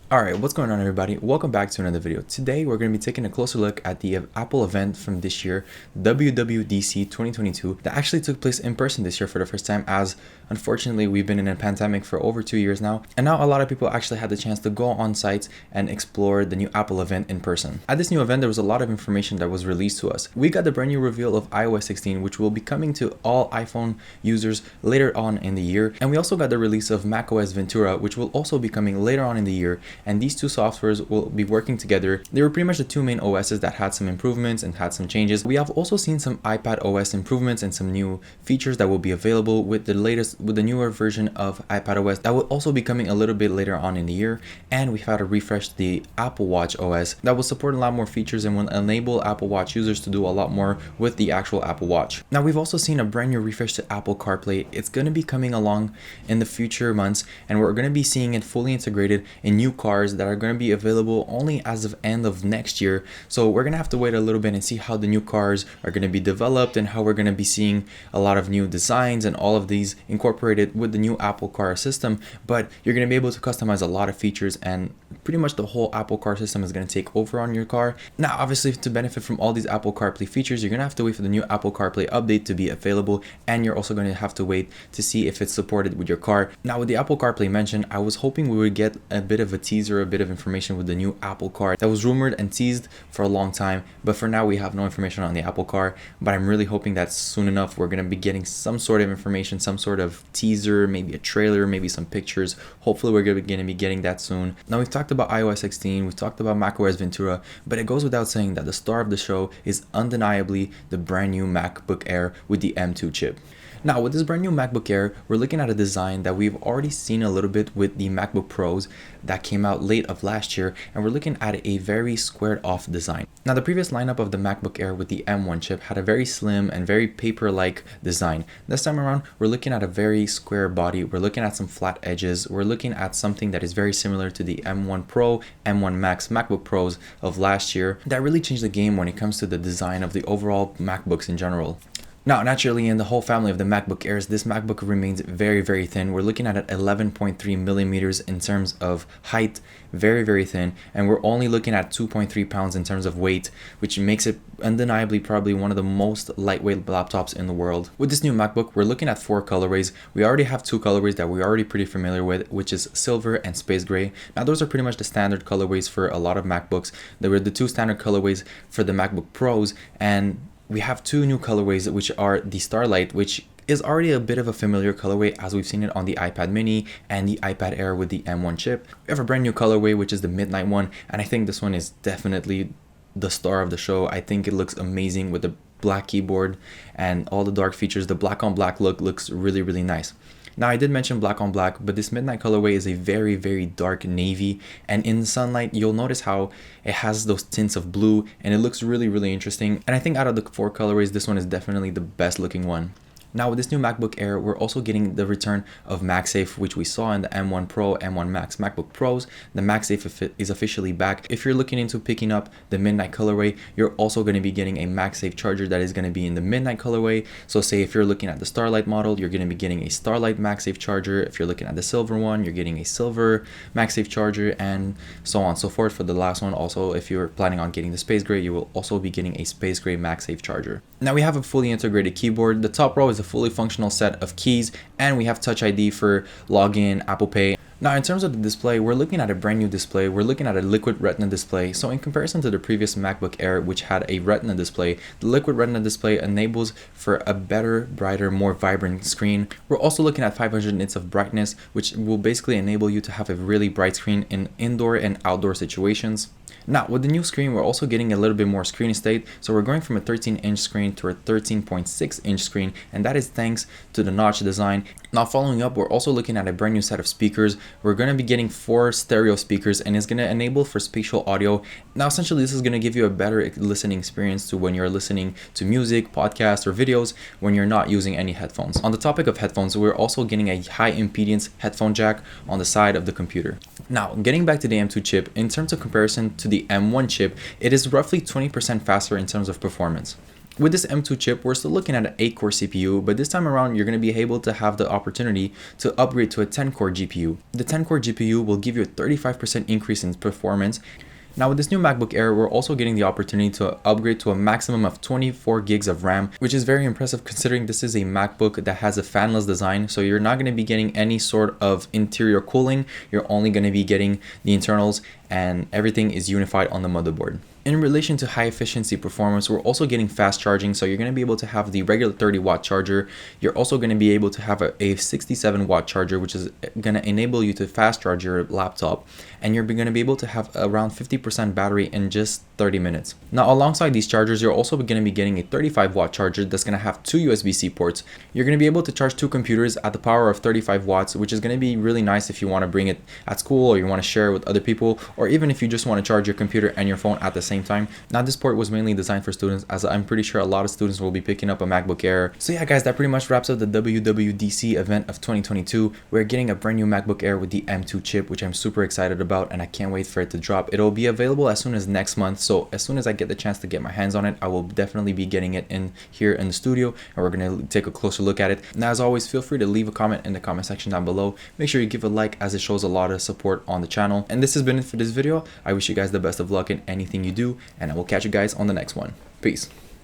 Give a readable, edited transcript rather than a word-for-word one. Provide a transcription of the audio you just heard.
Alright, what's going on everybody? Welcome back to another video. Today we're going to be taking a closer look at the Apple event from this year, WWDC 2022, that actually took place in person this year for the first time, as unfortunately we've been in a pandemic for over 2 years now, and now a lot of people actually had the chance to go on site and explore the new Apple event in person. At this new event there was a lot of information that was released to us. We got the brand new reveal of iOS 16, which will be coming to all iPhone users later on in the year, and we also got the release of macOS Ventura, which will also be coming later on in the year. And these two softwares will be working together. They were pretty much the two main OSs that had some improvements and had some changes. We have also seen some iPad OS improvements and some new features that will be available with the newer version of iPad OS that will also be coming a little bit later on in the year. And we've had to refresh the Apple Watch OS that will support a lot more features and will enable Apple Watch users to do a lot more with the actual Apple Watch. Now we've also seen a brand new refresh to Apple CarPlay. It's going to be coming along in the future months, and we're going to be seeing it fully integrated in new cars that are going to be available only as of end of next year. So we're going to have to wait a little bit and see how the new cars are going to be developed and how we're going to be seeing a lot of new designs and all of these incorporated with the new Apple Car system. But you're going to be able to customize a lot of features, and pretty much the whole Apple Car system is going to take over on your car. Now obviously, to benefit from all these Apple CarPlay features, you're going to have to wait for the new Apple CarPlay update to be available, and you're also going to have to wait to see if it's supported with your car. Now with the Apple CarPlay mentioned, I was hoping we would get a bit of a teaser, a bit of information with the new Apple Car that was rumored and teased for a long time, but for now we have no information on the Apple Car. But I'm really hoping that soon enough we're going to be getting some sort of information, some sort of teaser, maybe a trailer, maybe some pictures. Hopefully we're going to be getting that soon. Now we've talked about iOS 16, we've talked about macOS Ventura, but it goes without saying that the star of the show is undeniably the brand new MacBook Air with the M2 chip. Now with this brand new MacBook Air, we're looking at a design that we've already seen a little bit with the MacBook Pros that came out late of last year, and we're looking at a very squared off design. Now the previous lineup of the MacBook Air with the M1 chip had a very slim and very paper-like design. This time around, we're looking at a very square body, we're looking at some flat edges, we're looking at something that is very similar to the M1 Pro, M1 Max MacBook Pros of last year that really changed the game when it comes to the design of the overall MacBooks in general. Now, naturally, in the whole family of the MacBook Airs, this MacBook remains very, very thin. We're looking at 11.3 millimeters in terms of height, very, very thin, and we're only looking at 2.3 pounds in terms of weight, which makes it undeniably probably one of the most lightweight laptops in the world. With this new MacBook, we're looking at 4 colorways. We already have 2 colorways that we're already pretty familiar with, which is silver and space gray. Now, those are pretty much the standard colorways for a lot of MacBooks. They were the 2 standard colorways for the MacBook Pros, and we have 2 new colorways, which are the Starlight, which is already a bit of a familiar colorway as we've seen it on the iPad mini and the iPad Air with the M1 chip. We have a brand new colorway, which is the Midnight one, and I think this one is definitely the star of the show. I think it looks amazing with the black keyboard and all the dark features. The black on black look looks really, really nice. Now I did mention black on black, but this Midnight colorway is a very, very dark navy, and in the sunlight you'll notice how it has those tints of blue, and it looks really, really interesting. And I think out of the 4 colorways, this one is definitely the best looking one. Now with this new MacBook Air, we're also getting the return of MagSafe, which we saw in the M1 Pro, M1 Max MacBook Pros. The MagSafe is officially back. If you're looking into picking up the Midnight colorway, you're also going to be getting a MagSafe charger that is going to be in the Midnight colorway. So say if you're looking at the Starlight model, you're going to be getting a Starlight MagSafe charger. If you're looking at the silver one, you're getting a silver MagSafe charger, and so on and so forth. For the last one, also if you're planning on getting the space gray, you will also be getting a space gray MagSafe charger. Now we have a fully integrated keyboard. The top row is a fully functional set of keys, and we have Touch ID for login, Apple Pay. Now in terms of the display, we're looking at a brand new display. We're looking at a liquid retina display. So in comparison to the previous MacBook Air, which had a retina display, the liquid retina display enables for a better, brighter, more vibrant screen. We're also looking at 500 nits of brightness, which will basically enable you to have a really bright screen in indoor and outdoor situations. Now with the new screen, we're also getting a little bit more screen estate, so we're going from a 13-inch screen to a 13.6-inch screen, and that is thanks to the notch design. Now following up, we're also looking at a brand new set of speakers. We're going to be getting 4 stereo speakers, and it's going to enable for spatial audio. Now essentially this is going to give you a better listening experience to when you're listening to music, podcasts, or videos when you're not using any headphones. On the topic of headphones, we're also getting a high impedance headphone jack on the side of the computer. Now getting back to the M2 chip, in terms of comparison to the M1 chip, it is roughly 20% faster in terms of performance. With this M2 chip, we're still looking at an 8-core CPU, but this time around, you're going to be able to have the opportunity to upgrade to a 10-core GPU. The 10-core GPU will give you a 35% increase in performance. Now with this new MacBook Air, we're also getting the opportunity to upgrade to a maximum of 24 gigs of RAM, which is very impressive considering this is a MacBook that has a fanless design. So you're not going to be getting any sort of interior cooling. You're only going to be getting the internals, and everything is unified on the motherboard. In relation to high efficiency performance, we're also getting fast charging. So you're going to be able to have the regular 30-watt charger. You're also going to be able to have a 67-watt charger, which is going to enable you to fast charge your laptop. And you're going to be able to have around 50% battery in just 30 minutes. Now, alongside these chargers, you're also going to be getting a 35-watt charger that's going to have 2 USB-C ports. You're going to be able to charge 2 computers at the power of 35 watts, which is going to be really nice if you want to bring it at school, or you want to share it with other people, or even if you just want to charge your computer and your phone at the same time. Now, this port was mainly designed for students, as I'm pretty sure a lot of students will be picking up a MacBook Air. So yeah, guys, that pretty much wraps up the WWDC event of 2022. We're getting a brand new MacBook Air with the M2 chip, which I'm super excited about, and I can't wait for it to drop. It'll be available as soon as next month. So as soon as I get the chance to get my hands on it, I will definitely be getting it in here in the studio, and we're going to take a closer look at it. Now, as always, feel free to leave a comment in the comment section down below. Make sure you give a like, as it shows a lot of support on the channel. And this has been it for this video. I wish you guys the best of luck in anything you do, and I will catch you guys on the next one. Peace.